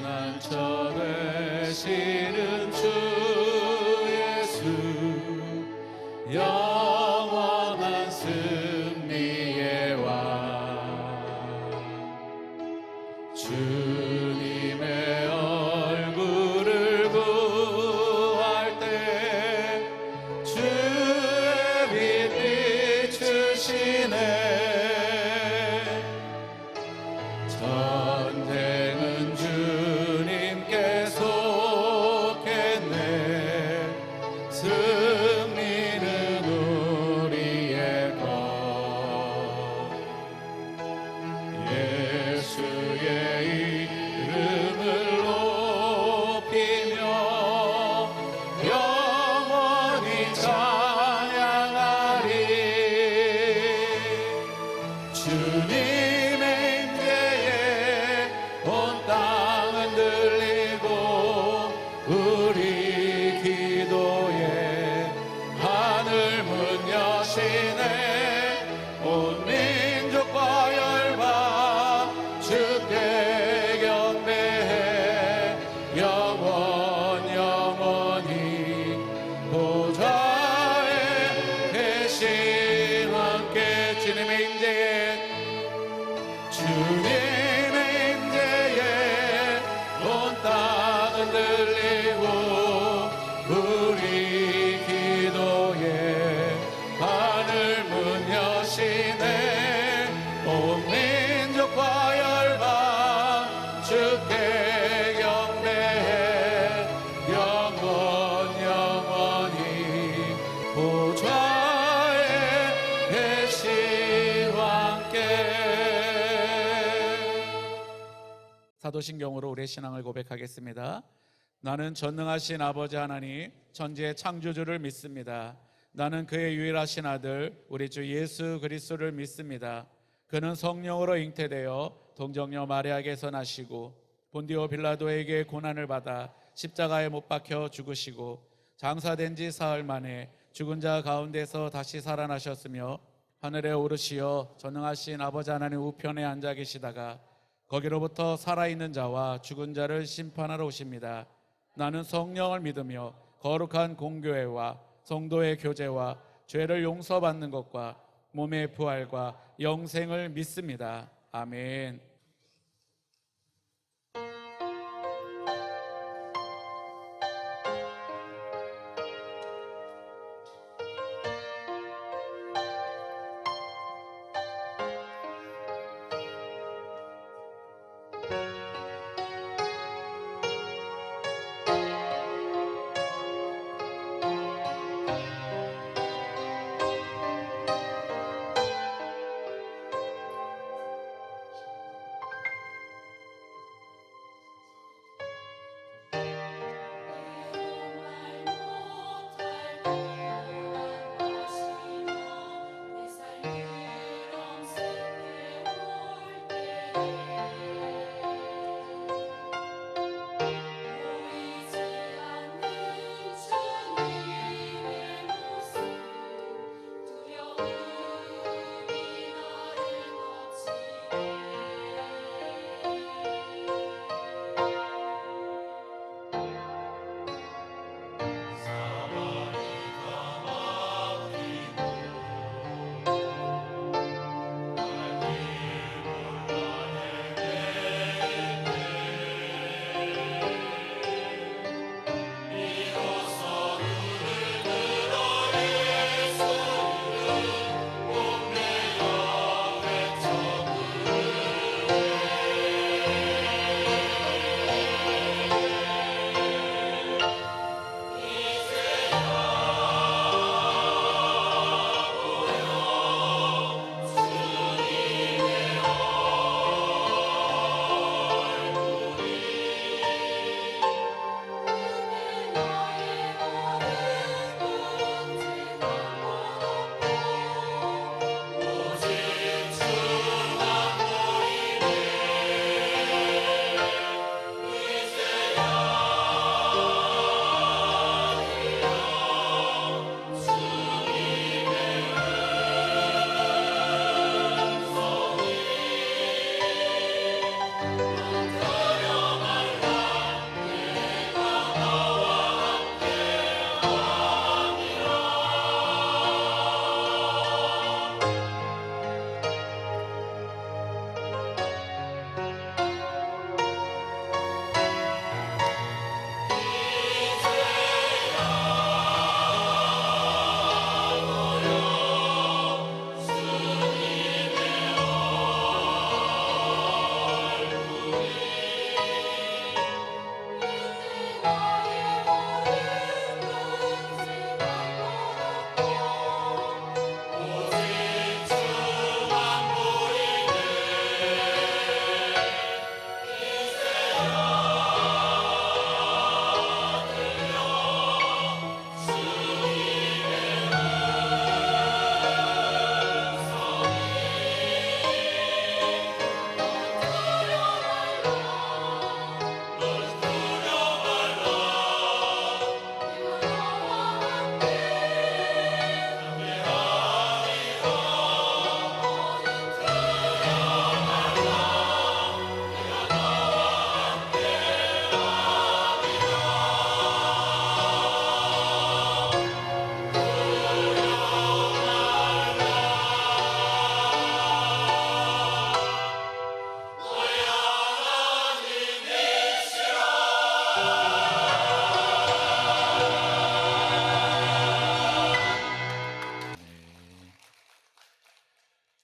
난처 되시는 주 예수, 영원한 승리의 왕. 주님의 얼굴을 구할 때 주의 빛 비추시네. 전쟁은 주님께 속했네. 승리는 우리의 것. 예수의 이름을 높이며 영원히 찬양하리. 주님의 임재에 온 땅은 들리고 우리 기도에 하늘 문 여시네. 온 민족과 열방 주께 경배해. 영원히 보좌에 계신 함께. 주님의 임재에 온 땅은 들리고 우리 기도에 하늘 문 여시네. 온 민족과 열방 주께 경배해. 영원히 보좌에 계신 함께. 사도신경으로 우리의 신앙을 고백하겠습니다. 나는 전능하신 아버지 하나님 천지의 창조주를 믿습니다. 나는 그의 유일하신 아들 우리 주 예수 그리스도를 믿습니다. 그는 성령으로 잉태되어 동정녀 마리아에게서 나시고 본디오 빌라도에게 고난을 받아 십자가에 못 박혀 죽으시고 장사된 지 사흘 만에 죽은 자 가운데서 다시 살아나셨으며 하늘에 오르시어 전능하신 아버지 하나님 우편에 앉아 계시다가 거기로부터 살아있는 자와 죽은 자를 심판하러 오십니다. 나는 성령을 믿으며 거룩한 공교회와 성도의 교제와 죄를 용서받는 것과 몸의 부활과 영생을 믿습니다. 아멘.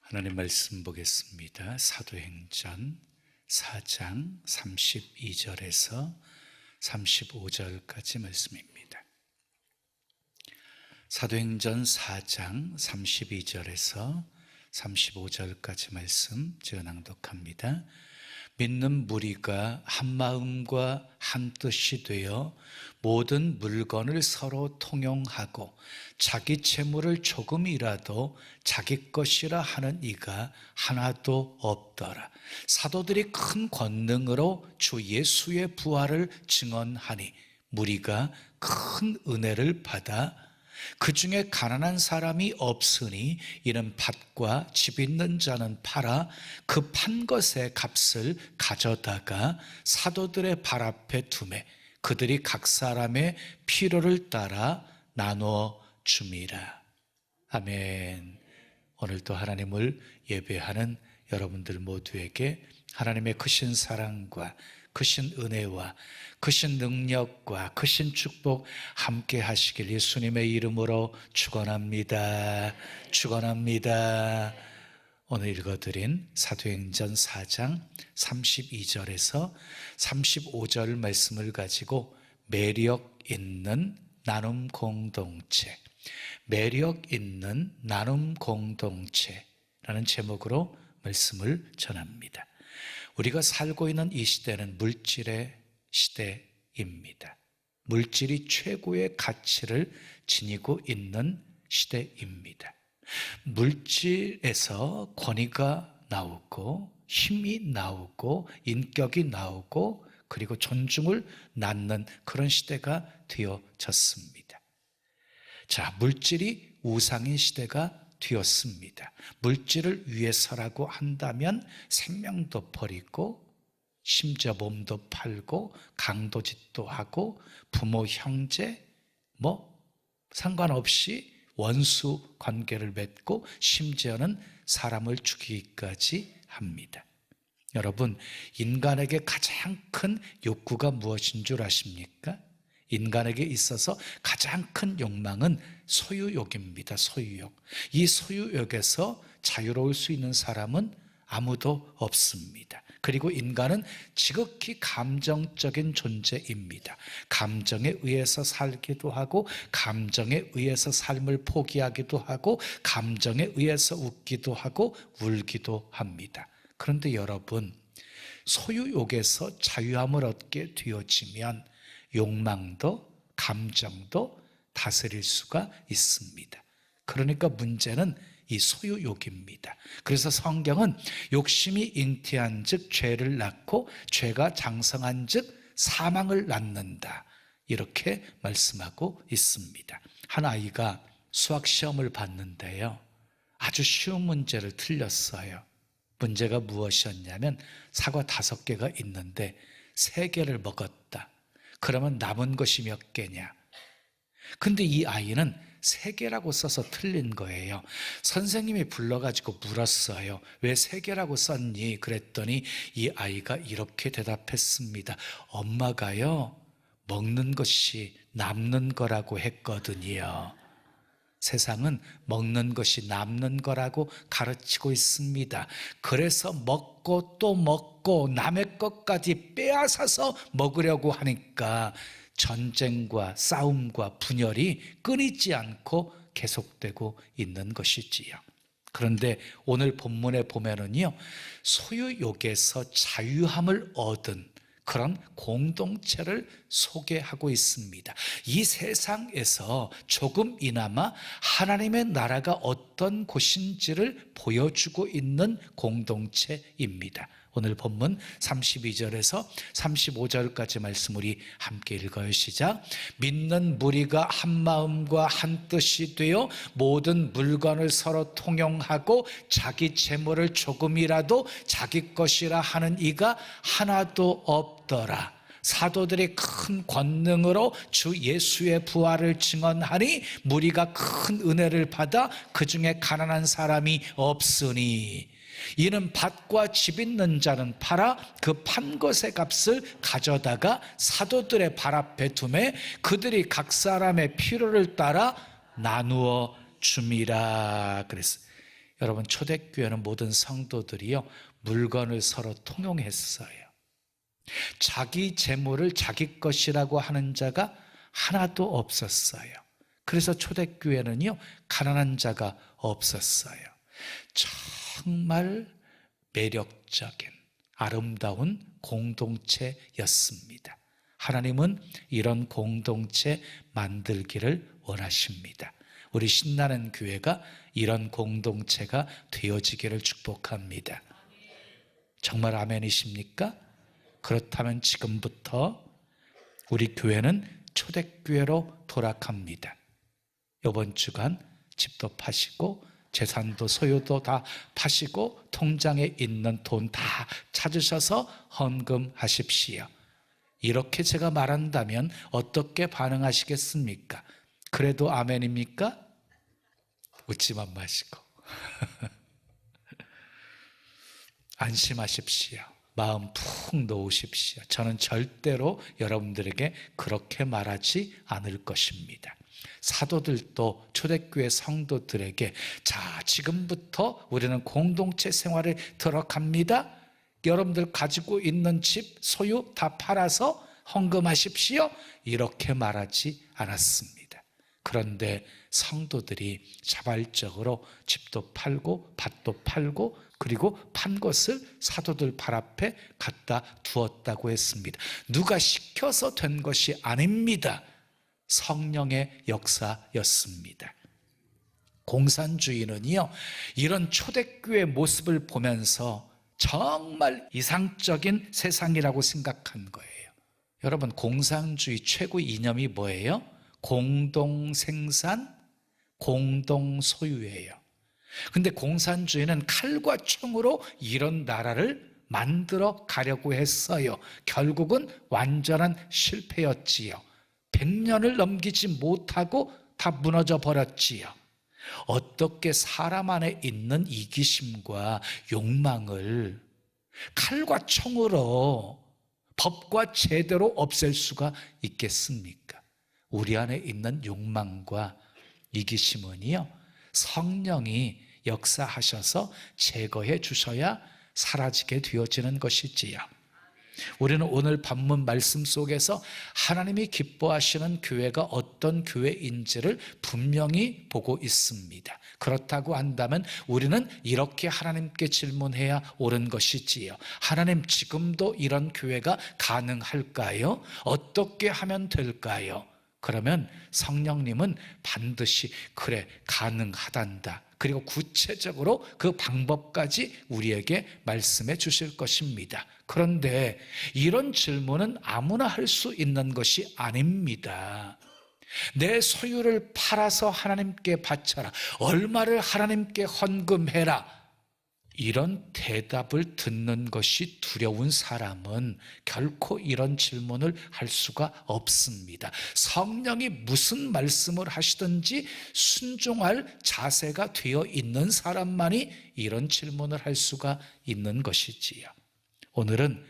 하나님 말씀 보겠습니다. 사도행전 4장 32절에서 35절까지 말씀입니다. 사도행전 4장 32절에서 35절까지 말씀 제가 낭독합니다. 믿는 무리가 한 마음과 한 뜻이 되어 모든 물건을 서로 통용하고 자기 재물을 조금이라도 자기 것이라 하는 이가 하나도 없더라. 사도들이 큰 권능으로 주 예수의 부활을 증언하니 무리가 큰 은혜를 받아 그 중에 가난한 사람이 없으니 이는 밭과 집 있는 자는 팔아 그 판 것의 값을 가져다가 사도들의 발 앞에 두매 그들이 각 사람의 필요를 따라 나누어 줌이라. 아멘. 오늘도 하나님을 예배하는 여러분들 모두에게 하나님의 크신 사랑과 크신 은혜와 크신 능력과 크신 축복 함께 하시길 예수님의 이름으로 축원합니다. 축원합니다. 오늘 읽어드린 사도행전 4장 32절에서 35절 말씀을 가지고 매력 있는 나눔 공동체, 매력 있는 나눔 공동체라는 제목으로 말씀을 전합니다. 우리가 살고 있는 이 시대는 물질의 시대입니다. 물질이 최고의 가치를 지니고 있는 시대입니다. 물질에서 권위가 나오고 힘이 나오고 인격이 나오고 그리고 존중을 낳는 그런 시대가 되어졌습니다. 자, 물질이 우상인 시대가 되었습니다. 물질을 위해서라고 한다면 생명도 버리고 심지어 몸도 팔고 강도짓도 하고 부모 형제 상관없이 원수 관계를 맺고 심지어는 사람을 죽이기까지 합니다. 여러분, 인간에게 가장 큰 욕구가 무엇인 줄 아십니까? 인간에게 있어서 가장 큰 욕망은 소유욕입니다. 소유욕. 이 소유욕에서 자유로울 수 있는 사람은 아무도 없습니다. 그리고 인간은 지극히 감정적인 존재입니다. 감정에 의해서 살기도 하고 감정에 의해서 삶을 포기하기도 하고 감정에 의해서 웃기도 하고 울기도 합니다. 그런데 여러분, 소유욕에서 자유함을 얻게 되어지면 욕망도 감정도 다스릴 수가 있습니다. 그러니까 문제는 이 소유욕입니다. 그래서 성경은 욕심이 잉태한 즉 죄를 낳고 죄가 장성한 즉 사망을 낳는다, 이렇게 말씀하고 있습니다. 한 아이가 수학 시험을 봤는데요, 아주 쉬운 문제를 틀렸어요. 문제가 무엇이었냐면 사과 5개가 있는데 3개를 먹었다. 그러면 남은 것이 몇 개냐? 근데 이 아이는 3개라고 써서 틀린 거예요. 선생님이 불러가지고 물었어요. 왜 3개라고 썼니? 그랬더니 이 아이가 이렇게 대답했습니다. 엄마가요, 먹는 것이 남는 거라고 했거든요. 세상은 먹는 것이 남는 거라고 가르치고 있습니다. 그래서 먹고 또 먹고 남의 것까지 빼앗아서 먹으려고 하니까 전쟁과 싸움과 분열이 끊이지 않고 계속되고 있는 것이지요. 그런데 오늘 본문에 보면은요, 소유욕에서 자유함을 얻은 그런 공동체를 소개하고 있습니다. 이 세상에서 조금이나마 하나님의 나라가 어떤 곳인지를 보여주고 있는 공동체입니다. 오늘 본문 32절에서 35절까지 말씀 우리 함께 읽어요. 시작. 믿는 무리가 한 마음과 한 뜻이 되어 모든 물건을 서로 통용하고 자기 재물을 조금이라도 자기 것이라 하는 이가 하나도 없더라. 사도들이 큰 권능으로 주 예수의 부활을 증언하니 무리가 큰 은혜를 받아 그 중에 가난한 사람이 없으니. 이는 밭과 집 있는 자는 팔아 그 판 것의 값을 가져다가 사도들의 발 앞에 두매 그들이 각 사람의 필요를 따라 나누어 줌이라 그랬어요. 여러분, 초대교회는 모든 성도들이요 물건을 서로 통용했어요. 자기 재물을 자기 것이라고 하는 자가 하나도 없었어요. 그래서 초대교회는요 가난한 자가 없었어요. 정말 매력적인 아름다운 공동체였습니다. 하나님은 이런 공동체 만들기를 원하십니다. 우리 신나는 교회가 이런 공동체가 되어지기를 축복합니다. 정말 아멘이십니까? 그렇다면 지금부터 우리 교회는 초대교회로 돌아갑니다. 이번 주간 집도 파시고 재산도 소유도 다 파시고 통장에 있는 돈 다 찾으셔서 헌금하십시오. 이렇게 제가 말한다면 어떻게 반응하시겠습니까? 그래도 아멘입니까? 웃지만 마시고 안심하십시오. 마음 푹 놓으십시오. 저는 절대로 여러분들에게 그렇게 말하지 않을 것입니다. 사도들도 초대교회 성도들에게 자, 지금부터 우리는 공동체 생활에 들어갑니다. 여러분들 가지고 있는 집, 소유 다 팔아서 헌금하십시오. 이렇게 말하지 않았습니다. 그런데 성도들이 자발적으로 집도 팔고 밭도 팔고 그리고 판 것을 사도들 발 앞에 갖다 두었다고 했습니다. 누가 시켜서 된 것이 아닙니다. 성령의 역사였습니다. 공산주의는요 이런 초대교회 모습을 보면서 정말 이상적인 세상이라고 생각한 거예요. 여러분, 공산주의 최고 이념이 뭐예요? 공동생산, 공동소유예요. 근데 공산주의는 칼과 총으로 이런 나라를 만들어 가려고 했어요. 결국은 완전한 실패였지요. 100년을 넘기지 못하고 다 무너져 버렸지요. 어떻게 사람 안에 있는 이기심과 욕망을 칼과 총으로 법과 제대로 없앨 수가 있겠습니까? 우리 안에 있는 욕망과 이기심은요 성령이 역사하셔서 제거해 주셔야 사라지게 되어지는 것이지요. 우리는 오늘 본문 말씀 속에서 하나님이 기뻐하시는 교회가 어떤 교회인지를 분명히 보고 있습니다. 그렇다고 한다면 우리는 이렇게 하나님께 질문해야 옳은 것이지요. 하나님, 지금도 이런 교회가 가능할까요? 어떻게 하면 될까요? 그러면 성령님은 반드시 그래, 가능하단다. 그리고 구체적으로 그 방법까지 우리에게 말씀해 주실 것입니다. 그런데 이런 질문은 아무나 할 수 있는 것이 아닙니다. 내 소유를 팔아서 하나님께 바쳐라. 얼마를 하나님께 헌금해라. 이런 대답을 듣는 것이 두려운 사람은 결코 이런 질문을 할 수가 없습니다. 성령이 무슨 말씀을 하시든지 순종할 자세가 되어 있는 사람만이 이런 질문을 할 수가 있는 것이지요. 오늘은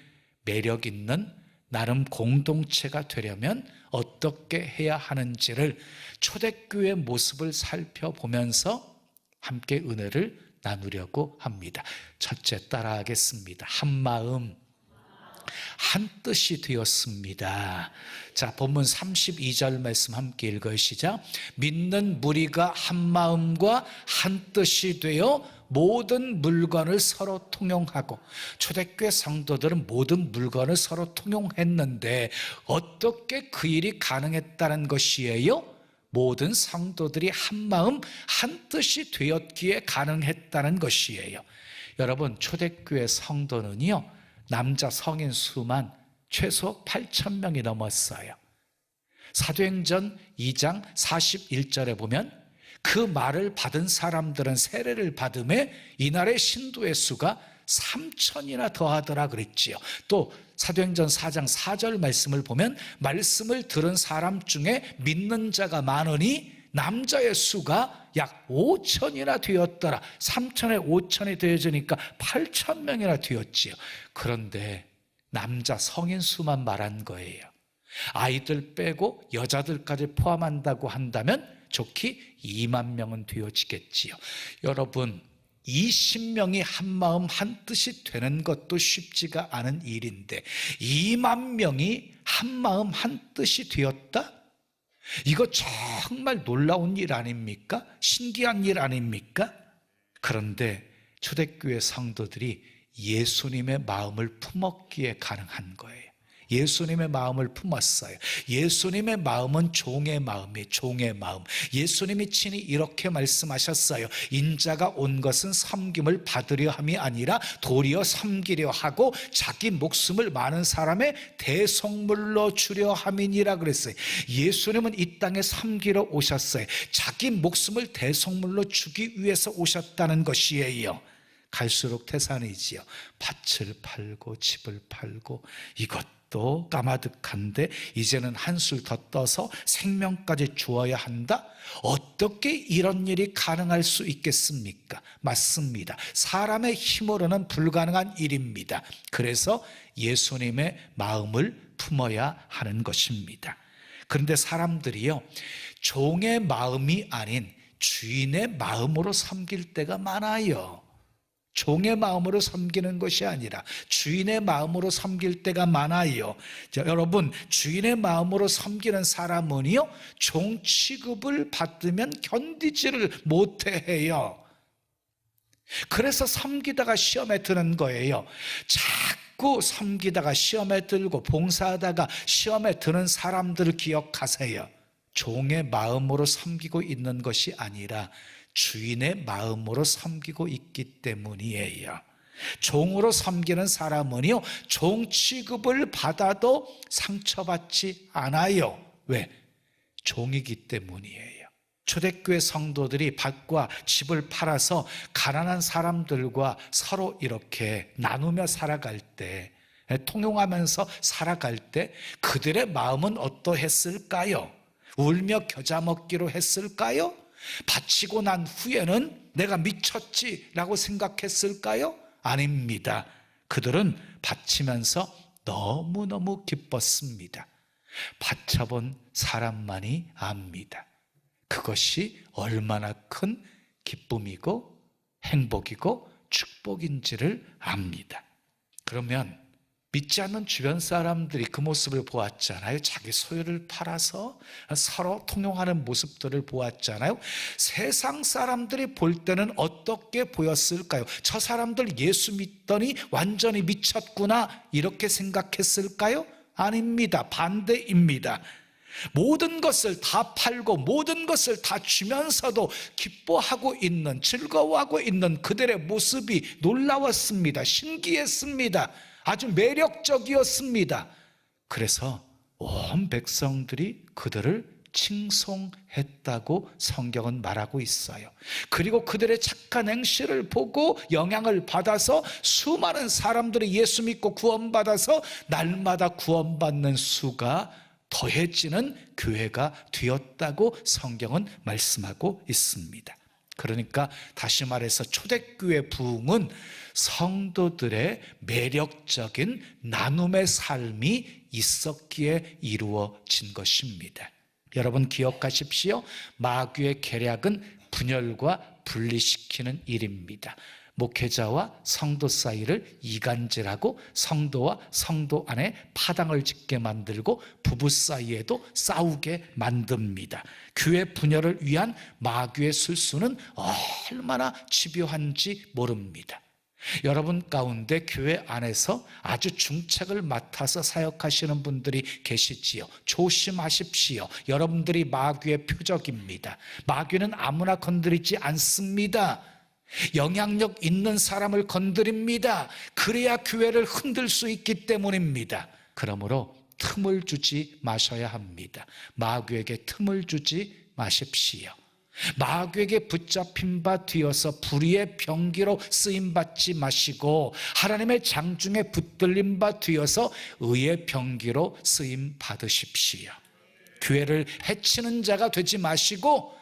매력 있는 나름 공동체가 되려면 어떻게 해야 하는지를 초대교회 모습을 살펴보면서 함께 은혜를 나누려고 합니다. 첫째, 따라하겠습니다. 한 마음 한 뜻이 되었습니다. 자, 본문 32절 말씀 함께 읽어요. 시작. 믿는 무리가 한 마음과 한 뜻이 되어 모든 물건을 서로 통용하고, 초대교회 성도들은 모든 물건을 서로 통용했는데 어떻게 그 일이 가능했다는 것이에요? 모든 성도들이 한 마음 한 뜻이 되었기에 가능했다는 것이에요. 여러분, 초대교회 성도는요 남자 성인 수만 최소 8,000명이 넘었어요. 사도행전 2장 41절에 보면 그 말을 받은 사람들은 세례를 받음에 이날의 신도의 수가 3,000이나 더하더라 그랬지요. 또 사도행전 4장 4절 말씀을 보면 말씀을 들은 사람 중에 믿는 자가 많으니 남자의 수가 약 5천이나 되었더라. 3천에 5천이 되어지니까 8천 명이나 되었지요. 그런데 남자 성인 수만 말한 거예요. 아이들 빼고 여자들까지 포함한다고 한다면 좋게 2만 명은 되어지겠지요. 여러분, 20명이 한 마음 한 뜻이 되는 것도 쉽지가 않은 일인데 2만 명이 한 마음 한 뜻이 되었다? 이거 정말 놀라운 일 아닙니까? 신기한 일 아닙니까? 그런데 초대교회 성도들이 예수님의 마음을 품었기에 가능한 거예요. 예수님의 마음을 품었어요. 예수님의 마음은 종의 마음이에요. 종의 마음. 예수님이 친히 이렇게 말씀하셨어요. 인자가 온 것은 섬김을 받으려 함이 아니라 도리어 섬기려 하고 자기 목숨을 많은 사람의 대속물로 주려 함이니라 그랬어요. 예수님은 이 땅에 섬기러 오셨어요. 자기 목숨을 대속물로 주기 위해서 오셨다는 것이에요. 갈수록 태산이지요. 밭을 팔고 집을 팔고 이것도 까마득한데 이제는 한술 더 떠서 생명까지 주어야 한다? 어떻게 이런 일이 가능할 수 있겠습니까? 맞습니다. 사람의 힘으로는 불가능한 일입니다. 그래서 예수님의 마음을 품어야 하는 것입니다. 그런데 사람들이요, 종의 마음이 아닌 주인의 마음으로 섬길 때가 많아요. 종의 마음으로 섬기는 것이 아니라 주인의 마음으로 섬길 때가 많아요. 자, 여러분, 주인의 마음으로 섬기는 사람은요, 종 취급을 받으면 견디지를 못해 해요. 그래서 섬기다가 시험에 드는 거예요. 자꾸 섬기다가 시험에 들고 봉사하다가 시험에 드는 사람들을 기억하세요. 종의 마음으로 섬기고 있는 것이 아니라 주인의 마음으로 섬기고 있기 때문이에요. 종으로 섬기는 사람은요, 종 취급을 받아도 상처받지 않아요. 왜? 종이기 때문이에요. 초대교회 성도들이 밭과 집을 팔아서 가난한 사람들과 서로 이렇게 나누며 살아갈 때, 통용하면서 살아갈 때 그들의 마음은 어떠했을까요? 울며 겨자 먹기로 했을까요? 바치고 난 후에는 내가 미쳤지라고 생각했을까요? 아닙니다. 그들은 바치면서 너무너무 기뻤습니다. 바쳐본 사람만이 압니다. 그것이 얼마나 큰 기쁨이고 행복이고 축복인지를 압니다. 그러면 믿지 않는 주변 사람들이 그 모습을 보았잖아요. 자기 소유를 팔아서 서로 통용하는 모습들을 보았잖아요. 세상 사람들이 볼 때는 어떻게 보였을까요? 저 사람들 예수 믿더니 완전히 미쳤구나 이렇게 생각했을까요? 아닙니다. 반대입니다. 모든 것을 다 팔고 모든 것을 다 주면서도 기뻐하고 있는, 즐거워하고 있는 그들의 모습이 놀라웠습니다. 신기했습니다. 아주 매력적이었습니다. 그래서 온 백성들이 그들을 칭송했다고 성경은 말하고 있어요. 그리고 그들의 착한 행실을 보고 영향을 받아서 수많은 사람들이 예수 믿고 구원받아서 날마다 구원받는 수가 더해지는 교회가 되었다고 성경은 말씀하고 있습니다. 그러니까 다시 말해서 초대교회 부흥은 성도들의 매력적인 나눔의 삶이 있었기에 이루어진 것입니다. 여러분 기억하십시오. 마귀의 계략은 분열과 분리시키는 일입니다. 목회자와 성도 사이를 이간질하고 성도와 성도 안에 파당을 짓게 만들고 부부 사이에도 싸우게 만듭니다. 교회 분열을 위한 마귀의 술수는 얼마나 집요한지 모릅니다. 여러분 가운데 교회 안에서 아주 중책을 맡아서 사역하시는 분들이 계시지요. 조심하십시오. 여러분들이 마귀의 표적입니다. 마귀는 아무나 건드리지 않습니다. 영향력 있는 사람을 건드립니다. 그래야 교회를 흔들 수 있기 때문입니다. 그러므로 틈을 주지 마셔야 합니다. 마귀에게 틈을 주지 마십시오. 마귀에게 붙잡힌 바 되어서 불의의 병기로 쓰임받지 마시고 하나님의 장중에 붙들린 바 되어서 의의 병기로 쓰임 받으십시오. 교회를 해치는 자가 되지 마시고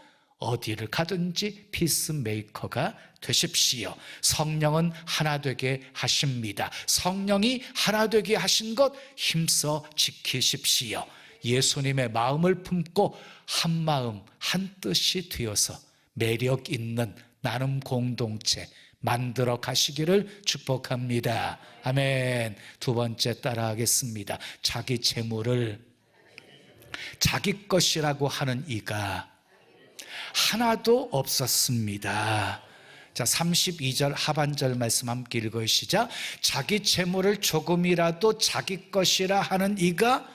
어디를 가든지 피스메이커가 되십시오. 성령은 하나 되게 하십니다. 성령이 하나 되게 하신 것 힘써 지키십시오. 예수님의 마음을 품고 한 마음 한 뜻이 되어서 매력 있는 나눔 공동체 만들어 가시기를 축복합니다. 아멘. 두 번째 따라하겠습니다. 자기 재물을 자기 것이라고 하는 이가 하나도 없었습니다. 자, 32절 하반절 말씀 함께 읽어요. 시작. 자기 재물을 조금이라도 자기 것이라 하는 이가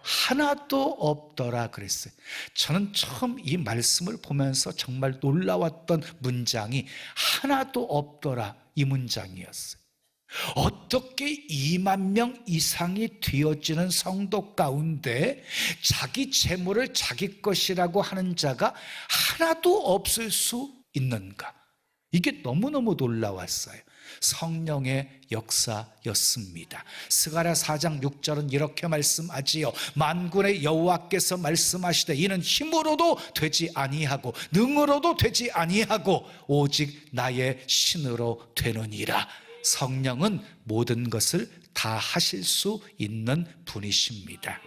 하나도 없더라 그랬어요. 저는 처음 이 말씀을 보면서 정말 놀라웠던 문장이 하나도 없더라 이 문장이었어요. 어떻게 2만 명 이상이 되어지는 성도 가운데 자기 재물을 자기 것이라고 하는 자가 하나도 없을 수 있는가? 이게 너무너무 놀라웠어요. 성령의 역사였습니다. 스가랴 4장 6절은 이렇게 말씀하지요. 만군의 여호와께서 말씀하시되 이는 힘으로도 되지 아니하고 능으로도 되지 아니하고 오직 나의 신으로 되느니라. 성령은 모든 것을 다 하실 수 있는 분이십니다.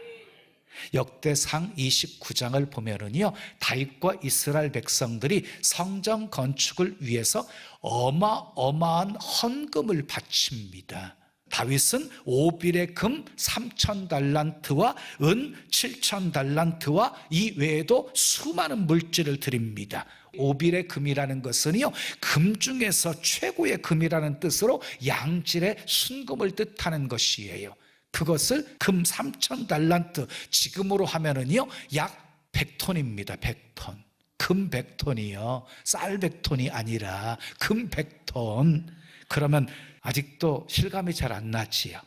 역대상 29장을 보면은요, 다윗과 이스라엘 백성들이 성전 건축을 위해서 어마어마한 헌금을 바칩니다. 다윗은 오빌의 금 3,000달란트와 은 7,000달란트와 이 외에도 수많은 물질을 드립니다. 오빌의 금이라는 것은요, 금 중에서 최고의 금이라는 뜻으로 양질의 순금을 뜻하는 것이에요. 그것을 금 3,000달란트, 지금으로 하면은요 약 100톤입니다. 100톤. 금 100톤이요. 쌀 100톤이 아니라 금 100톤. 그러면 아직도 실감이 잘 안 나지요.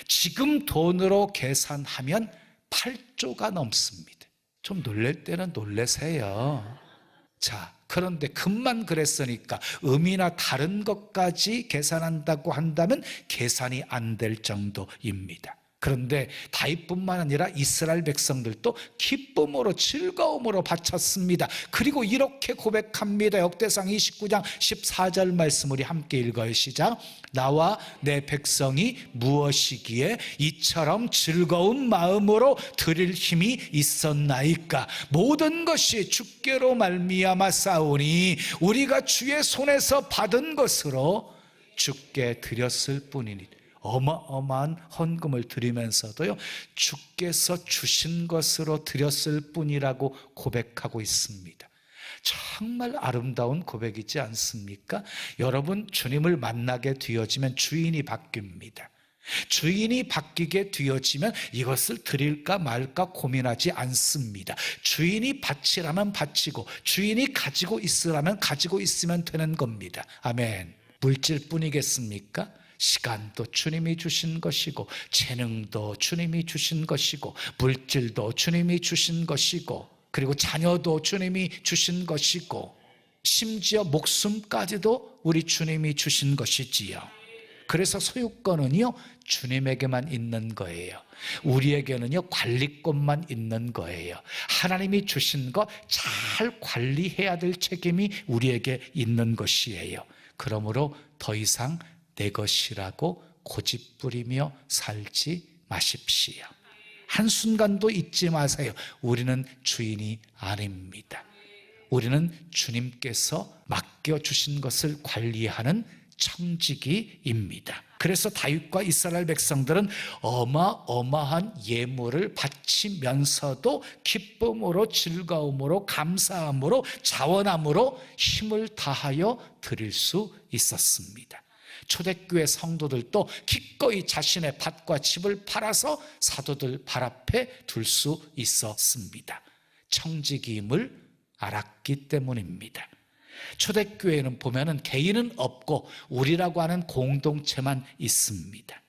지금 돈으로 계산하면 8조가 넘습니다. 좀 놀랄 때는 놀라세요. 자, 그런데 금만 그랬으니까 음이나 다른 것까지 계산한다고 한다면 계산이 안 될 정도입니다. 그런데 다윗뿐만 아니라 이스라엘 백성들도 기쁨으로 즐거움으로 바쳤습니다. 그리고 이렇게 고백합니다. 역대상 29장 14절 말씀 우리 함께 읽어요. 시작. 나와 내 백성이 무엇이기에 이처럼 즐거운 마음으로 드릴 힘이 있었나이까. 모든 것이 주께로 말미암아 싸우니 우리가 주의 손에서 받은 것으로 주께 드렸을 뿐이니. 어마어마한 헌금을 드리면서도요, 주께서 주신 것으로 드렸을 뿐이라고 고백하고 있습니다. 정말 아름다운 고백이지 않습니까? 여러분, 주님을 만나게 되어지면 주인이 바뀝니다. 주인이 바뀌게 되어지면 이것을 드릴까 말까 고민하지 않습니다. 주인이 바치라면 바치고 주인이 가지고 있으라면 가지고 있으면 되는 겁니다. 아멘. 물질뿐이겠습니까? 시간도 주님이 주신 것이고 재능도 주님이 주신 것이고 물질도 주님이 주신 것이고 그리고 자녀도 주님이 주신 것이고 심지어 목숨까지도 우리 주님이 주신 것이지요. 그래서 소유권은요 주님에게만 있는 거예요. 우리에게는요 관리권만 있는 거예요. 하나님이 주신 거 잘 관리해야 될 책임이 우리에게 있는 것이에요. 그러므로 더 이상 내 것이라고 고집부리며 살지 마십시오. 한순간도 잊지 마세요. 우리는 주인이 아닙니다. 우리는 주님께서 맡겨주신 것을 관리하는 청지기입니다. 그래서 다윗과 이스라엘 백성들은 어마어마한 예물을 바치면서도 기쁨으로 즐거움으로 감사함으로 자원함으로 힘을 다하여 드릴 수 있었습니다. 초대교회 성도들도 기꺼이 자신의 밭과 집을 팔아서 사도들 발 앞에 둘 수 있었습니다. 청지기임을 알았기 때문입니다. 초대교회는 보면은 개인은 없고 우리라고 하는 공동체만 있습니다.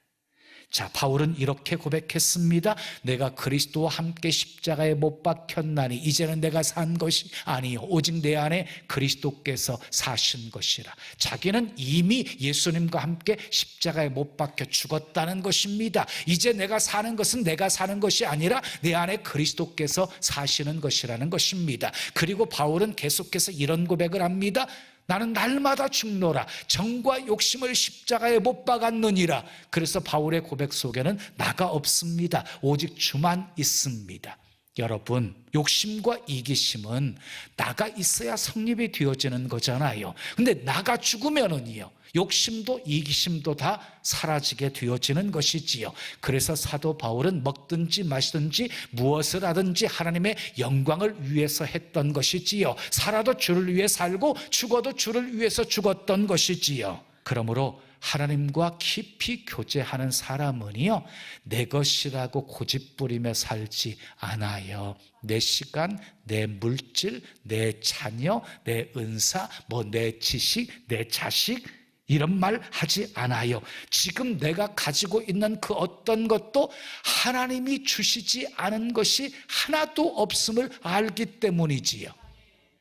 자, 바울은 이렇게 고백했습니다. 내가 그리스도와 함께 십자가에 못 박혔나니 이제는 내가 산 것이 아니요 오직 내 안에 그리스도께서 사신 것이라. 자기는 이미 예수님과 함께 십자가에 못 박혀 죽었다는 것입니다. 이제 내가 사는 것은 내가 사는 것이 아니라 내 안에 그리스도께서 사시는 것이라는 것입니다. 그리고 바울은 계속해서 이런 고백을 합니다. 나는 날마다 죽노라. 정과 욕심을 십자가에 못 박았느니라. 그래서 바울의 고백 속에는 나가 없습니다. 오직 주만 있습니다. 여러분, 욕심과 이기심은 나가 있어야 성립이 되어지는 거잖아요. 근데 나가 죽으면은요, 욕심도 이기심도 다 사라지게 되어지는 것이지요. 그래서 사도 바울은 먹든지 마시든지 무엇을 하든지 하나님의 영광을 위해서 했던 것이지요. 살아도 주를 위해 살고 죽어도 주를 위해서 죽었던 것이지요. 그러므로 하나님과 깊이 교제하는 사람은요, 내 것이라고 고집부리며 살지 않아요. 내 시간, 내 물질, 내 자녀, 내 은사, 내 지식, 내 자식, 이런 말 하지 않아요. 지금 내가 가지고 있는 그 어떤 것도 하나님이 주시지 않은 것이 하나도 없음을 알기 때문이지요.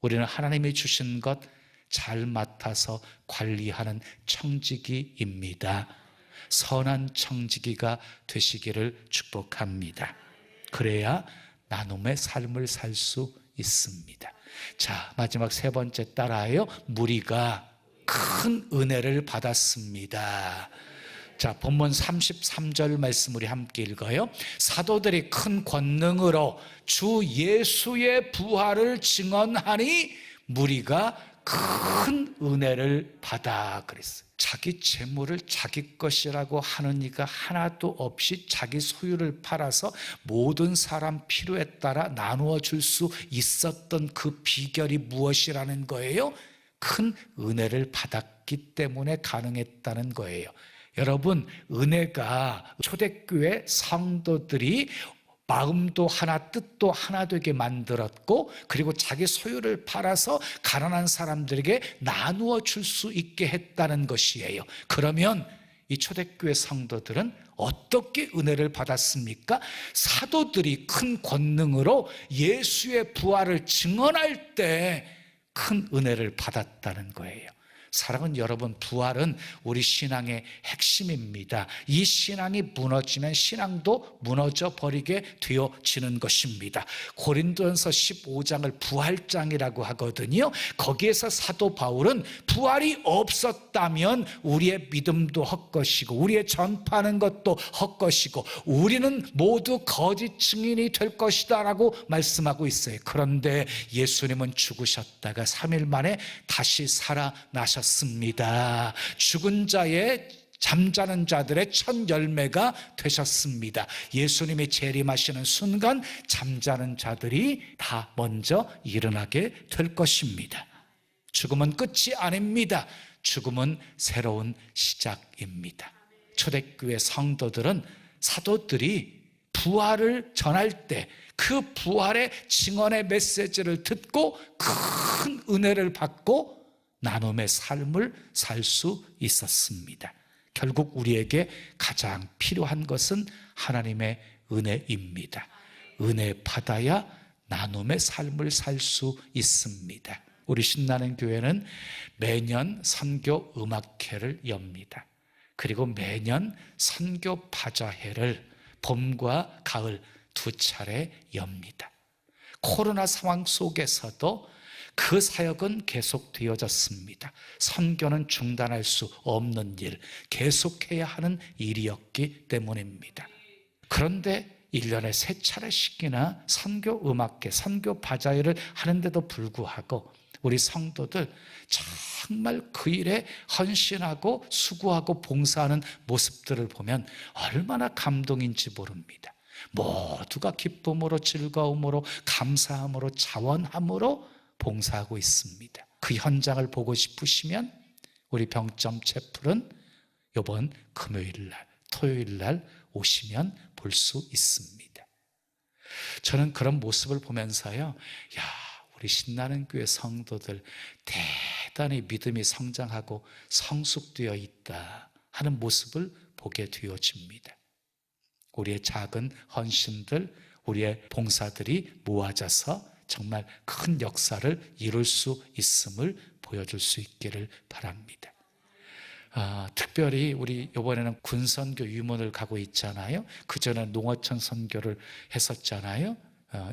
우리는 하나님이 주신 것 잘 맡아서 관리하는 청지기입니다. 선한 청지기가 되시기를 축복합니다. 그래야 나눔의 삶을 살 수 있습니다. 자, 마지막 세 번째 따라요. 무리가 큰 은혜를 받았습니다. 자, 본문 33절 말씀 우리 함께 읽어요. 사도들이 큰 권능으로 주 예수의 부활을 증언하니 무리가 큰 은혜를 받아 그랬어요. 자기 재물을 자기 것이라고 하는 이가 하나도 없이 자기 소유를 팔아서 모든 사람 필요에 따라 나누어 줄 수 있었던 그 비결이 무엇이라는 거예요? 큰 은혜를 받았기 때문에 가능했다는 거예요. 여러분, 은혜가 초대교회 성도들이 마음도 하나 뜻도 하나 되게 만들었고, 그리고 자기 소유를 팔아서 가난한 사람들에게 나누어 줄 수 있게 했다는 것이에요. 그러면 이 초대교회 성도들은 어떻게 은혜를 받았습니까? 사도들이 큰 권능으로 예수의 부활을 증언할 때 큰 은혜를 받았다는 거예요. 사랑하는 여러분, 부활은 우리 신앙의 핵심입니다. 이 신앙이 무너지면 신앙도 무너져 버리게 되어지는 것입니다. 고린도전서 15장을 부활장이라고 하거든요. 거기에서 사도 바울은 부활이 없었다면 우리의 믿음도 헛것이고 우리의 전파하는 것도 헛것이고 우리는 모두 거짓 증인이 될 것이다 라고 말씀하고 있어요. 그런데 예수님은 죽으셨다가 3일 만에 다시 살아나셨습니다. 죽은 자의 잠자는 자들의 첫 열매가 되셨습니다. 예수님이 재림하시는 순간 잠자는 자들이 다 먼저 일어나게 될 것입니다. 죽음은 끝이 아닙니다. 죽음은 새로운 시작입니다. 초대교회 성도들은 사도들이 부활을 전할 때 그 부활의 증언의 메시지를 듣고 큰 은혜를 받고 나눔의 삶을 살 수 있었습니다. 결국 우리에게 가장 필요한 것은 하나님의 은혜입니다. 은혜 받아야 나눔의 삶을 살 수 있습니다. 우리 신나는 교회는 매년 선교 음악회를 엽니다. 그리고 매년 선교 바자회를 봄과 가을 2차례 엽니다. 코로나 상황 속에서도 그 사역은 계속되어졌습니다. 선교는 중단할 수 없는 일, 계속해야 하는 일이었기 때문입니다. 그런데 1년에 3차례씩이나 선교 음악회, 선교 바자회를 하는데도 불구하고 우리 성도들 정말 그 일에 헌신하고 수고하고 봉사하는 모습들을 보면 얼마나 감동인지 모릅니다. 모두가 기쁨으로 즐거움으로 감사함으로 자원함으로 봉사하고 있습니다. 그 현장을 보고 싶으시면 우리 병점 채플은 이번 금요일날 토요일날 오시면 볼 수 있습니다. 저는 그런 모습을 보면서요, 우리 신나는 교회 성도들 대단히 믿음이 성장하고 성숙되어 있다 하는 모습을 보게 되어집니다. 우리의 작은 헌신들, 우리의 봉사들이 모아져서 정말 큰 역사를 이룰 수 있음을 보여줄 수 있기를 바랍니다. 특별히 우리 이번에는 군선교 유문을 가고 있잖아요. 그전에 농어촌 선교를 했었잖아요.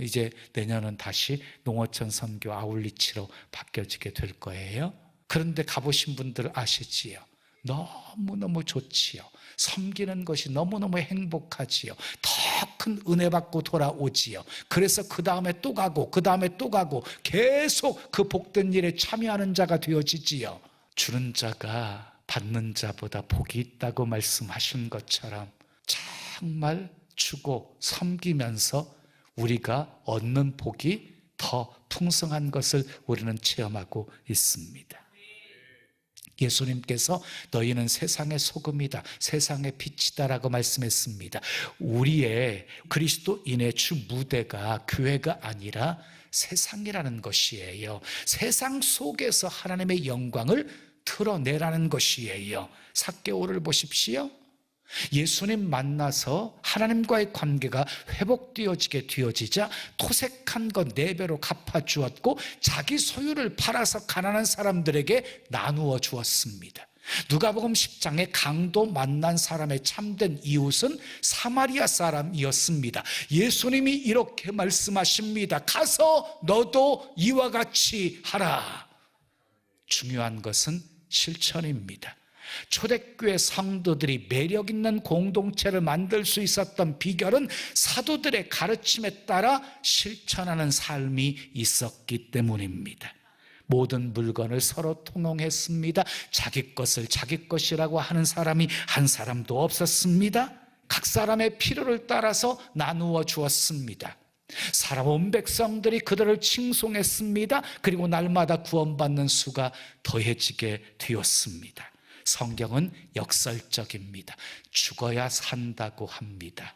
이제 내년은 다시 농어촌 선교 아울리치로 바뀌어지게 될 거예요. 그런데 가보신 분들 아시지요? 너무너무 좋지요. 섬기는 것이 너무너무 행복하지요. 더 큰 은혜 받고 돌아오지요. 그래서 그 다음에 또 가고 그 다음에 또 가고 계속 그 복된 일에 참여하는 자가 되어지지요. 주는 자가 받는 자보다 복이 있다고 말씀하신 것처럼 정말 주고 섬기면서 우리가 얻는 복이 더 풍성한 것을 우리는 체험하고 있습니다. 예수님께서 너희는 세상의 소금이다, 세상의 빛이다 라고 말씀했습니다. 우리의 그리스도인의 주 무대가 교회가 아니라 세상이라는 것이에요. 세상 속에서 하나님의 영광을 드러내라는 것이에요. 삭개오를 보십시오. 예수님 만나서 하나님과의 관계가 되어지자 토색한 것 4배로 갚아주었고 자기 소유를 팔아서 가난한 사람들에게 나누어 주었습니다. 누가복음 10장에 강도 만난 사람의 참된 이웃은 사마리아 사람이었습니다. 예수님이 이렇게 말씀하십니다. 가서 너도 이와 같이 하라. 중요한 것은 실천입니다. 초대교회 성도들이 매력 있는 공동체를 만들 수 있었던 비결은 사도들의 가르침에 따라 실천하는 삶이 있었기 때문입니다. 모든 물건을 서로 통용했습니다. 자기 것을 자기 것이라고 하는 사람이 한 사람도 없었습니다. 각 사람의 필요를 따라서 나누어 주었습니다. 살아온 백성들이 그들을 칭송했습니다. 그리고 날마다 구원받는 수가 더해지게 되었습니다. 성경은 역설적입니다. 죽어야 산다고 합니다.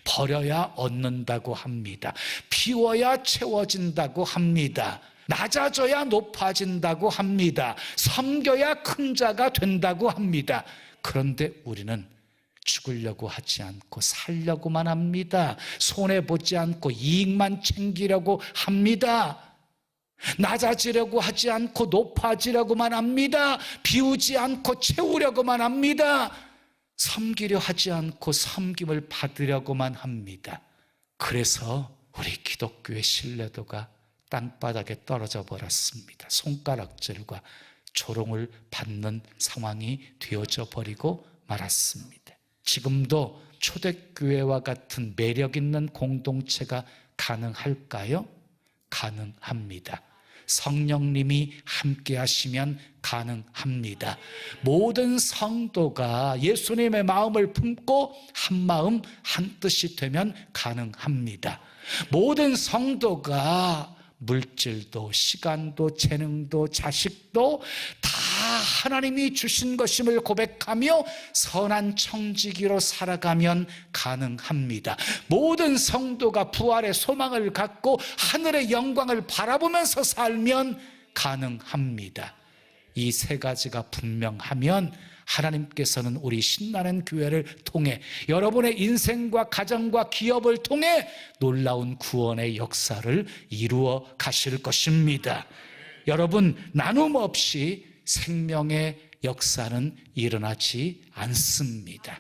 버려야 얻는다고 합니다. 비워야 채워진다고 합니다. 낮아져야 높아진다고 합니다. 섬겨야 큰 자가 된다고 합니다. 그런데 우리는 죽으려고 하지 않고 살려고만 합니다. 손해보지 않고 이익만 챙기려고 합니다. 낮아지려고 하지 않고 높아지려고만 합니다. 비우지 않고 채우려고만 합니다. 섬기려 하지 않고 섬김을 받으려고만 합니다. 그래서 우리 기독교의 신뢰도가 땅바닥에 떨어져 버렸습니다. 손가락질과 조롱을 받는 상황이 되어져 버리고 말았습니다. 지금도 초대교회와 같은 매력 있는 공동체가 가능할까요? 가능합니다. 성령님이 함께 하시면 가능합니다. 모든 성도가 예수님의 마음을 품고 한 마음 한 뜻이 되면 가능합니다. 모든 성도가 물질도 시간도 재능도 자식도 다 하나님이 주신 것임을 고백하며 선한 청지기로 살아가면 가능합니다. 모든 성도가 부활의 소망을 갖고 하늘의 영광을 바라보면서 살면 가능합니다. 이 3가지가 분명하면 하나님께서는 우리 신나는 교회를 통해 여러분의 인생과 가정과 기업을 통해 놀라운 구원의 역사를 이루어 가실 것입니다. 여러분, 나눔 없이 생명의 역사는 일어나지 않습니다.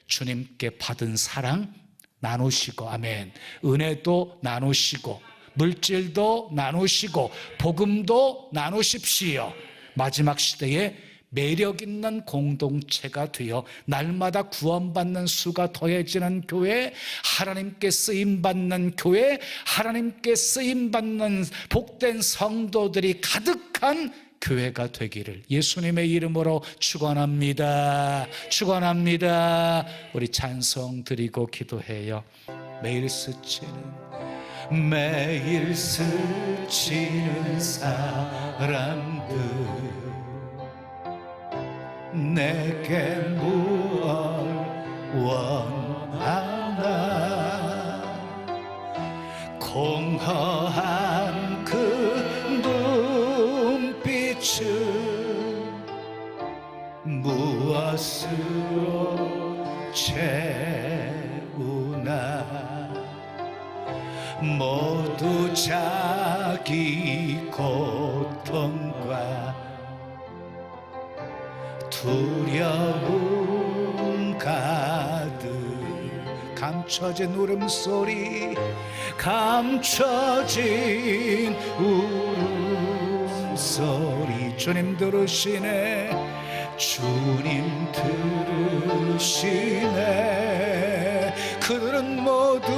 주님께 받은 사랑 나누시고, 아멘. 은혜도 나누시고, 물질도 나누시고, 복음도 나누십시오. 마지막 시대에 매력 있는 공동체가 되어 날마다 구원받는 수가 더해지는 교회, 하나님께 쓰임받는 교회, 하나님께 쓰임받는 복된 성도들이 가득한 교회가 되기를 예수님의 이름으로 축원합니다. 축원합니다. 우리 찬송 드리고 기도해요. 매일 스치는 사람들 내게 무엇 원하나 공허한 그 눈빛을 무엇으로 채우나 모두 자기 고통과 두려움 가득 감춰진 울음소리, 감춰진 울음소리. 주님 들으시네, 주님 들으시네. 그들은 모두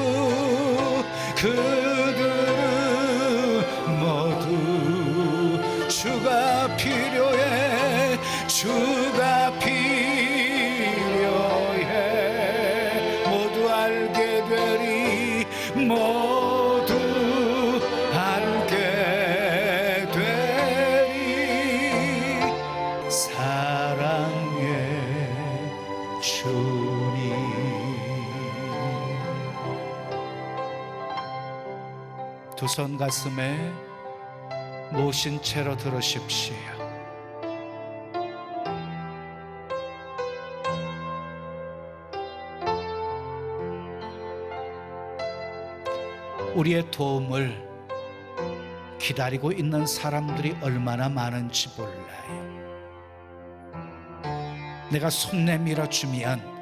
주가 필요해, 주가 필요해. 모두 알게 되리, 모두 알게 되리. 사랑의 주님. 두 손 가슴에 모신 채로 들으십시오. 우리의 도움을 기다리고 있는 사람들이 얼마나 많은지 몰라요. 내가 손 내밀어주면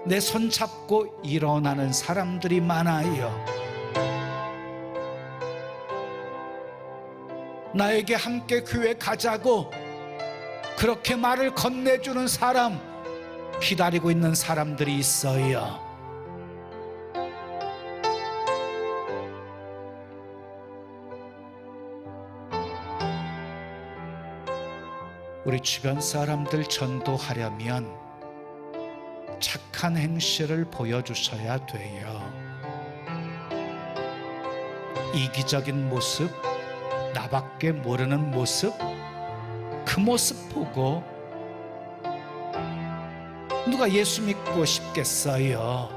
내 손 잡고 일어나는 사람들이 많아요. 나에게 함께 교회 가자고 그렇게 말을 건네주는 사람, 기다리고 있는 사람들이 있어요. 우리 주변 사람들 전도하려면 착한 행실을 보여주셔야 돼요. 이기적인 모습, 나밖에 모르는 모습, 그 모습 보고 누가 예수 믿고 싶겠어요?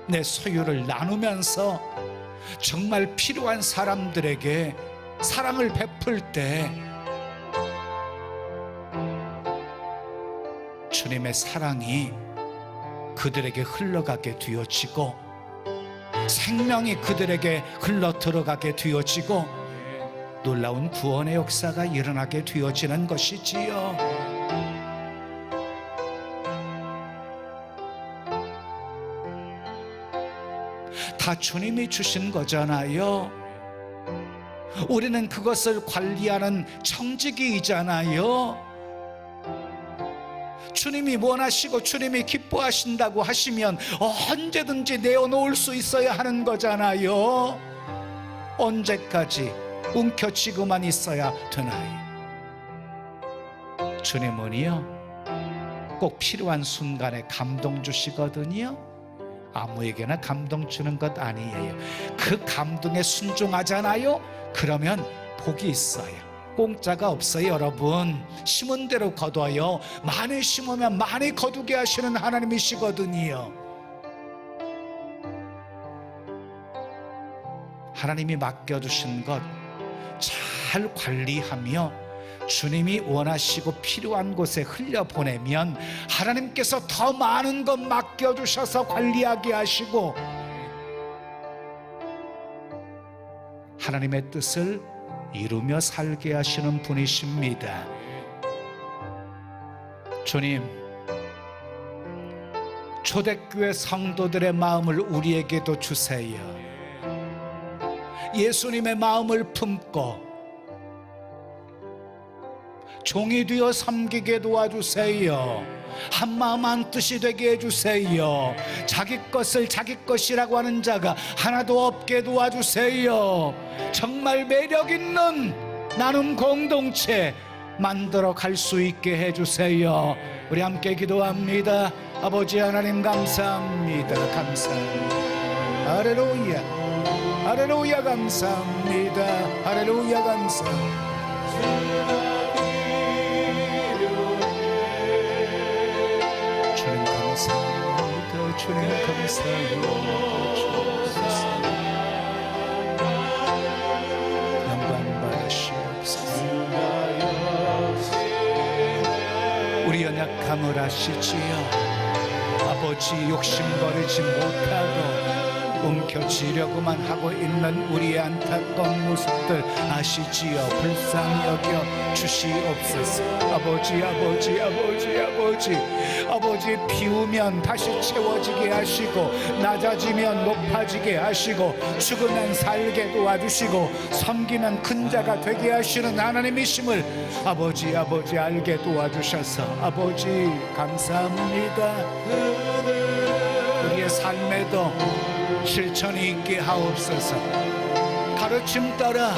내 소유를 나누면서 정말 필요한 사람들에게 사랑을 베풀 때 주님의 사랑이 그들에게 흘러가게 되어지고 생명이 그들에게 흘러 들어가게 되어지고 놀라운 구원의 역사가 일어나게 되어지는 것이지요. 다 주님이 주신 거잖아요. 우리는 그것을 관리하는 청지기이잖아요. 주님이 원하시고 주님이 기뻐하신다고 하시면 언제든지 내어놓을 수 있어야 하는 거잖아요. 언제까지 움켜쥐고만 있어야 되나요? 주님은요, 꼭 필요한 순간에 감동 주시거든요. 아무에게나 감동 주는 것 아니에요. 그 감동에 순종하잖아요. 그러면 복이 있어요. 공짜가 없어요. 여러분, 심은 대로 거둬요. 많이 심으면 많이 거두게 하시는 하나님이시거든요. 하나님이 맡겨주신 것 잘 관리하며 주님이 원하시고 필요한 곳에 흘려보내면 하나님께서 더 많은 것 맡겨주셔서 관리하게 하시고 하나님의 뜻을 이루며 살게 하시는 분이십니다. 주님, 초대교회 성도들의 마음을 우리에게도 주세요. 예수님의 마음을 품고 종이 되어 섬기게 도와주세요. 한마음 한뜻이 되게 해주세요. 자기 것을 자기 것이라고 하는 자가 하나도 없게 도와주세요. 정말 매력 있는 나눔 공동체 만들어 갈 수 있게 해주세요. 우리 함께 기도합니다. 아버지 하나님 감사합니다. 감사합니다. 할렐루야, 할렐루야, 감사합니다. 할렐루야, 감사합니다. 주님 감사합니다. 주님 감사합니다. 영광 받으시옵소서. 우리 연약함을 아시지요. 아버지 욕심 버리지 못하고 움켜쥐려고만 하고 있는 우리의 안타까운 모습들 아시지요? 불쌍히 여겨 주시옵소서. 아버지 아버지 아버지 아버지 아버지, 비우면 다시 채워지게 하시고 낮아지면 높아지게 하시고 죽으면 살게 도와주시고 섬기면 큰 자가 되게 하시는 하나님이심을 아버지 아버지 알게 도와주셔서 아버지 감사합니다. 우리의 삶에도 실천이 있게 하옵소서. 가르침 따라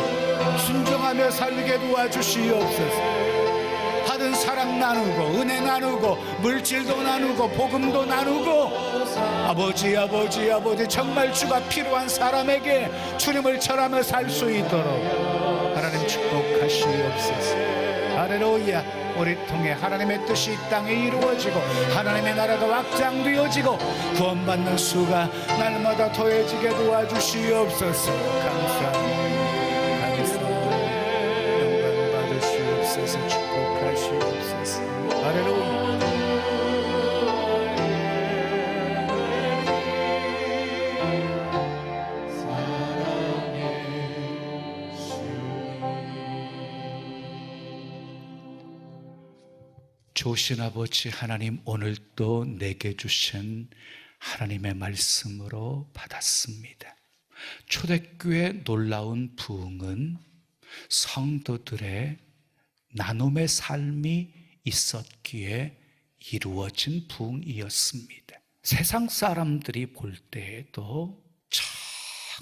순종하며 살게 도와주시옵소서. 받은 사랑 나누고 은혜 나누고 물질도 나누고 복음도 나누고 아버지 아버지 아버지 정말 주가 필요한 사람에게 주님을 전하며 살 수 있도록 하나님 축복하시옵소서. 할렐루야. 우리 통해 하나님의 뜻이 이 땅에 이루어지고 하나님의 나라가 확장되어지고 구원받는 수가 날마다 더해지게 도와주시옵소서. 감사합니다. 영광 받으시옵소서. 축복하시옵소서. 할렐루야. 좋으신 아버지 하나님, 오늘도 내게 주신 하나님의 말씀으로 받았습니다. 초대교회 놀라운 부흥은 성도들의 나눔의 삶이 있었기에 이루어진 부흥이었습니다. 세상 사람들이 볼 때에도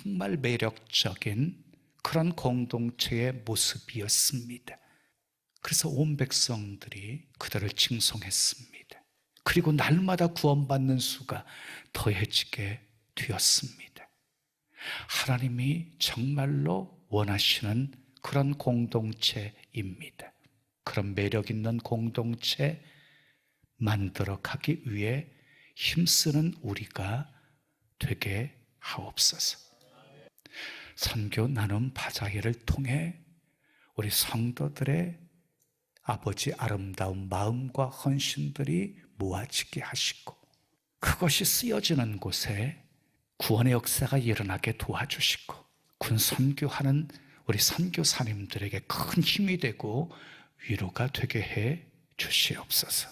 정말 매력적인 그런 공동체의 모습이었습니다. 그래서 온 백성들이 그들을 칭송했습니다. 그리고 날마다 구원받는 수가 더해지게 되었습니다. 하나님이 정말로 원하시는 그런 공동체입니다. 그런 매력 있는 공동체 만들어 가기 위해 힘쓰는 우리가 되게 하옵소서. 선교 나눔 바자회를 통해 우리 성도들의 아버지 아름다운 마음과 헌신들이 모아지게 하시고 그것이 쓰여지는 곳에 구원의 역사가 일어나게 도와주시고 군 선교하는 우리 선교사님들에게 큰 힘이 되고 위로가 되게 해 주시옵소서.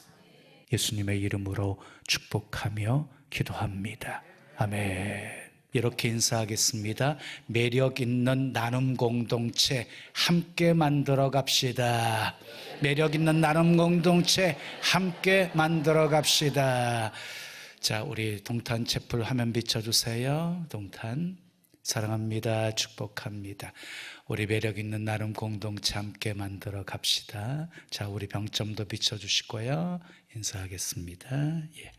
예수님의 이름으로 축복하며 기도합니다. 아멘. 이렇게 인사하겠습니다. 매력 있는 나눔 공동체 함께 만들어 갑시다. 매력 있는 나눔 공동체 함께 만들어 갑시다. 자, 우리 동탄 채플 화면 비춰주세요. 동탄 사랑합니다. 축복합니다. 우리 매력 있는 나눔 공동체 함께 만들어 갑시다. 자, 우리 병점도 비춰주시고요. 인사하겠습니다. 예.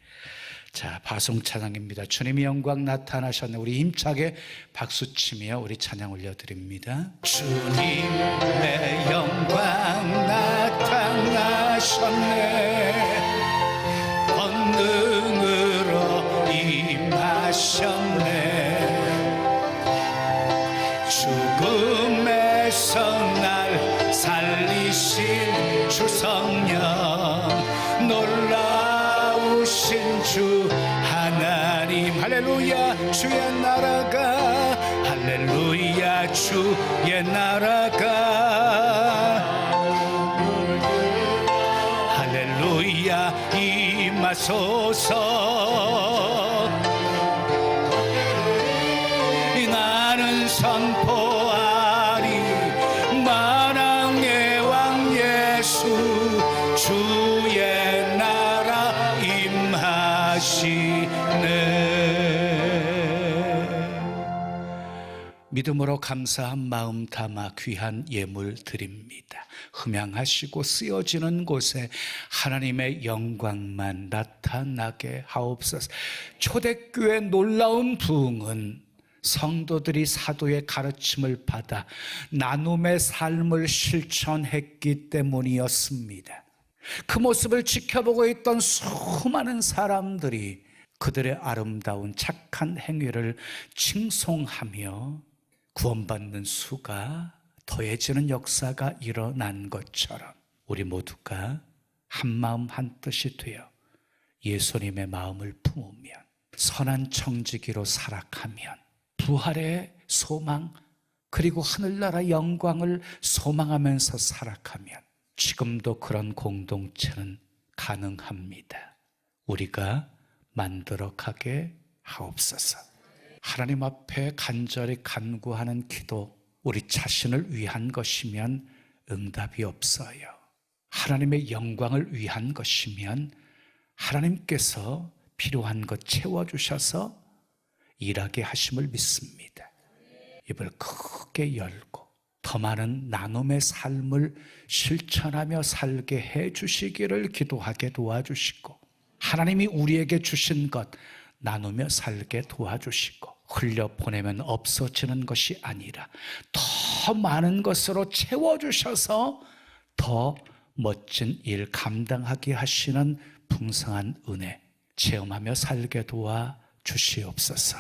자, 파송 찬양입니다. 주님의 영광 나타나셨네. 우리 힘차게 박수치며 우리 찬양 올려드립니다. 주님의 영광 나타나셨네. 권능으로 임하셨네. 죽음에서 날 살리신 주 성령 놀라우신 주 하나님. 할렐루야. 주의 나라가 할렐루야 주의 나라가 할렐루야 임하소서. 나는 선포하리 만왕의 왕 예수 주의 나라 임하시네. 믿음으로 감사한 마음 담아 귀한 예물 드립니다. 흠양하시고 쓰여지는 곳에 하나님의 영광만 나타나게 하옵소서. 초대교회 놀라운 부흥은 성도들이 사도의 가르침을 받아 나눔의 삶을 실천했기 때문이었습니다. 그 모습을 지켜보고 있던 수많은 사람들이 그들의 아름다운 착한 행위를 칭송하며 구원받는 수가 더해지는 역사가 일어난 것처럼 우리 모두가 한마음 한뜻이 되어 예수님의 마음을 품으면 선한 청지기로 살아가면 부활의 소망 그리고 하늘나라 영광을 소망하면서 살아가면 지금도 그런 공동체는 가능합니다. 우리가 만들어 가게 하옵소서. 하나님 앞에 간절히 간구하는 기도, 우리 자신을 위한 것이면 응답이 없어요. 하나님의 영광을 위한 것이면 하나님께서 필요한 것 채워주셔서 일하게 하심을 믿습니다. 입을 크게 열고 더 많은 나눔의 삶을 실천하며 살게 해주시기를 기도하게 도와주시고, 하나님이 우리에게 주신 것 나누며 살게 도와주시고, 흘려보내면 없어지는 것이 아니라 더 많은 것으로 채워주셔서 더 멋진 일 감당하게 하시는 풍성한 은혜 체험하며 살게 도와주시옵소서.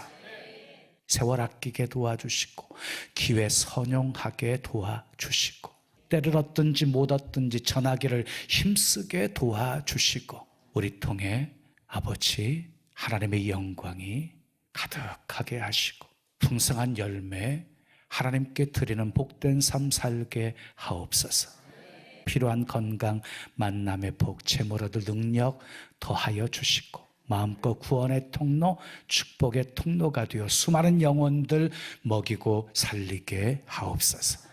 세월 아끼게 도와주시고 기회 선용하게 도와주시고 때를 얻든지 못 얻든지 전하기를 힘쓰게 도와주시고, 우리 통해 아버지 하나님의 영광이 가득하게 하시고 풍성한 열매 하나님께 드리는 복된 삶 살게 하옵소서. 필요한 건강, 만남의 복, 재물 얻을 능력 더하여 주시고, 마음껏 구원의 통로, 축복의 통로가 되어 수많은 영혼들 먹이고 살리게 하옵소서.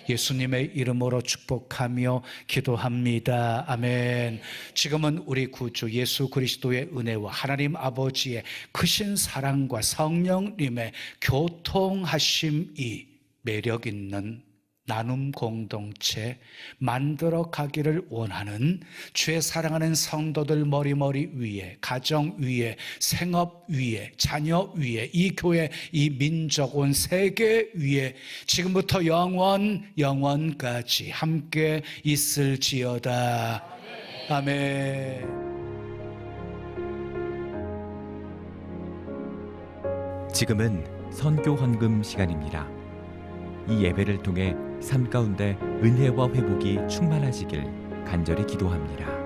예수님의 이름으로 축복하며 기도합니다. 아멘. 지금은 우리 구주 예수 그리스도의 은혜와 하나님 아버지의 크신 사랑과 성령님의 교통하심이 매력 있는 나눔 공동체 만들어 가기를 원하는 주의 사랑하는 성도들 머리머리 위에, 가정 위에, 생업 위에, 자녀 위에, 이 교회, 이 민족, 온 세계 위에 지금부터 영원까지 함께 있을지어다. 아멘. 지금은 선교 헌금 시간입니다. 이 예배를 통해 삶 가운데 은혜와 회복이 충만하시길 간절히 기도합니다.